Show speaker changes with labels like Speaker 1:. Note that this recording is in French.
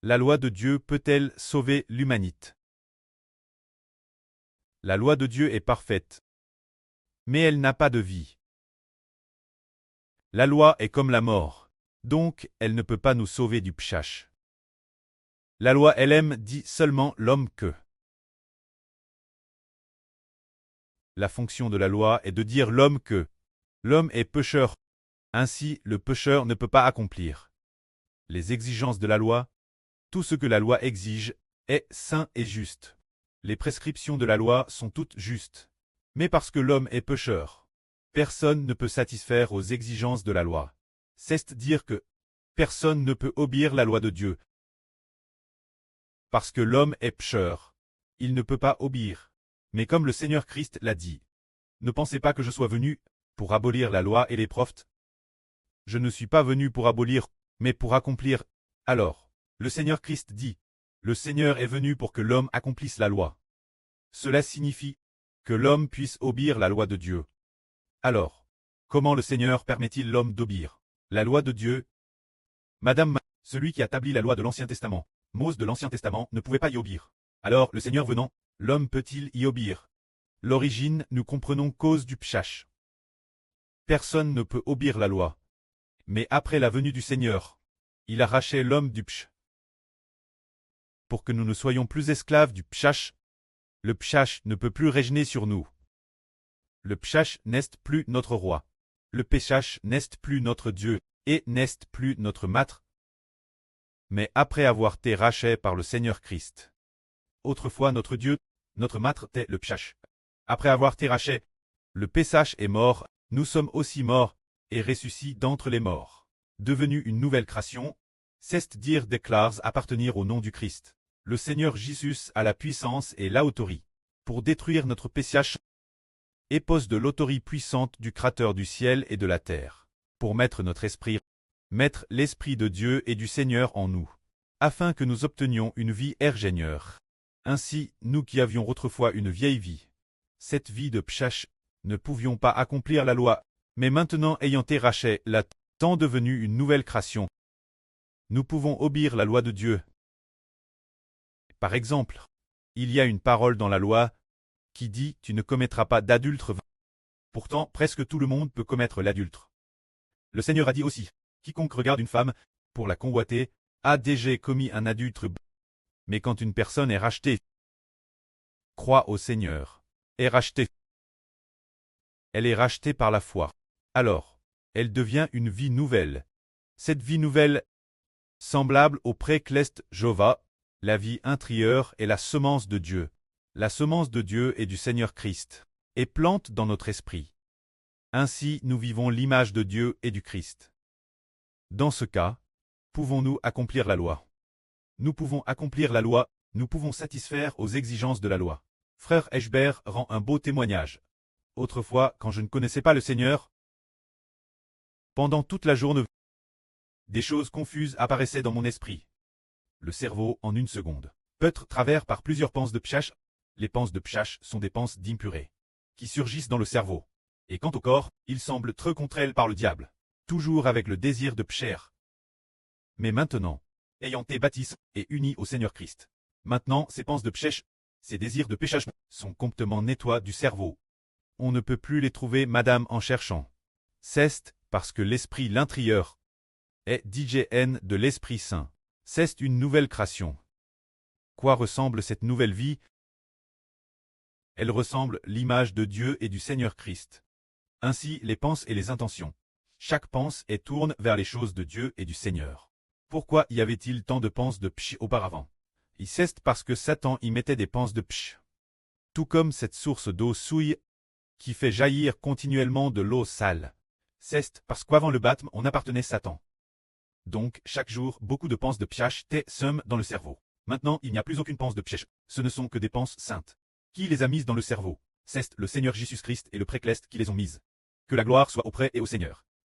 Speaker 1: La loi de Dieu peut-elle sauver l'humanité? La loi de Dieu est parfaite, mais elle n'a pas de vie. La loi est comme la mort, donc elle ne peut pas nous sauver du pchash. La loi elle-même dit seulement l'homme que. La fonction de la loi est de dire l'homme que. L'homme est pécheur, ainsi le pécheur ne peut pas accomplir les exigences de la loi. Tout ce que la loi exige est saint et juste. Les prescriptions de la loi sont toutes justes. Mais parce que l'homme est pécheur, personne ne peut satisfaire aux exigences de la loi. C'est-à-dire que personne ne peut obéir la loi de Dieu. Parce que l'homme est pécheur, il ne peut pas obéir. Mais comme le Seigneur Christ l'a dit, ne pensez pas que je sois venu pour abolir la loi et les prophètes. Je ne suis pas venu pour abolir, mais pour accomplir. Alors, le Seigneur Christ dit, le Seigneur est venu pour que l'homme accomplisse la loi. Cela signifie que l'homme puisse obéir la loi de Dieu. Alors, comment le Seigneur permet-il l'homme d'obéir la loi de Dieu? Madame, celui qui a établi la loi de l'Ancien Testament, Mose de l'Ancien Testament, ne pouvait pas y obéir. Alors, le Seigneur venant, l'homme peut-il y obéir? L'origine, nous comprenons cause du pchash. Personne ne peut obéir la loi. Mais après la venue du Seigneur, il arrachait l'homme du pch. Pour que nous ne soyons plus esclaves du pchash, le pchash ne peut plus régner sur nous. Le pchash n'est plus notre roi. Le pchash n'est plus notre Dieu, et n'est plus notre maître. Mais après avoir été racheté par le Seigneur Christ. Autrefois notre Dieu, notre maître était le pchash. Après avoir été racheté, le pchash est mort, nous sommes aussi morts, et ressuscités d'entre les morts. Devenu une nouvelle création, c'est-à-dire déclare appartenir au nom du Christ. Le Seigneur Jésus a la puissance et l'autorité pour détruire notre péché et pose de l'autorité puissante du Créateur du ciel et de la terre, pour mettre notre esprit, mettre l'Esprit de Dieu et du Seigneur en nous, afin que nous obtenions une vie ingénieure. Ainsi, nous qui avions autrefois une vieille vie, cette vie de pchash, ne pouvions pas accomplir la loi, mais maintenant ayant été rachetés, la temps devenu une nouvelle création, nous pouvons obéir la loi de Dieu. Par exemple, il y a une parole dans la loi qui dit « Tu ne commettras pas d'adultère ». Pourtant, presque tout le monde peut commettre l'adultère. Le Seigneur a dit aussi « Quiconque regarde une femme pour la convoiter a déjà commis un adultère ». Mais quand une personne est rachetée, croit au Seigneur, est rachetée, elle est rachetée par la foi. Alors, elle devient une vie nouvelle. Cette vie nouvelle, semblable au précleste Jova, la vie intérieure est la semence de Dieu. La semence de Dieu et du Seigneur Christ, et plante dans notre esprit. Ainsi nous vivons l'image de Dieu et du Christ. Dans ce cas, pouvons-nous accomplir la loi? Nous pouvons accomplir la loi, nous pouvons satisfaire aux exigences de la loi. Frère Eshbert rend un beau témoignage. Autrefois, quand je ne connaissais pas le Seigneur, pendant toute la journée, des choses confuses apparaissaient dans mon esprit. Le cerveau en une seconde peut être travers par plusieurs pensées de pchash. Les pensées de pchash sont des pensées d'impuré, qui surgissent dans le cerveau. Et quant au corps, il semble très contraint par le diable, toujours avec le désir de pcher. Mais maintenant, ayant été baptisés et unis au Seigneur Christ, maintenant ces pensées de pchèche, ces désirs de péchage, sont complètement nettoyés du cerveau. On ne peut plus les trouver madame en cherchant. C'est parce que l'esprit l'intérieur est DJN de l'Esprit Saint. C'est une nouvelle création. Quoi ressemble cette nouvelle vie? Elle ressemble l'image de Dieu et du Seigneur Christ. Ainsi les pensées et les intentions. Chaque pensée tourne vers les choses de Dieu et du Seigneur. Pourquoi y avait-il tant de pensées de pch auparavant? C'est parce que Satan y mettait des pensées de pch. Tout comme cette source d'eau souille qui fait jaillir continuellement de l'eau sale. C'est parce qu'avant le baptême on appartenait à Satan. Donc, chaque jour, beaucoup de pensées de pchash semment dans le cerveau. Maintenant, il n'y a plus aucune pensée de pchash. Ce ne sont que des pensées saintes. Qui les a mises dans le cerveau? C'est le Seigneur Jésus-Christ et le précleste qui les ont mises. Que la gloire soit auprès et au Seigneur.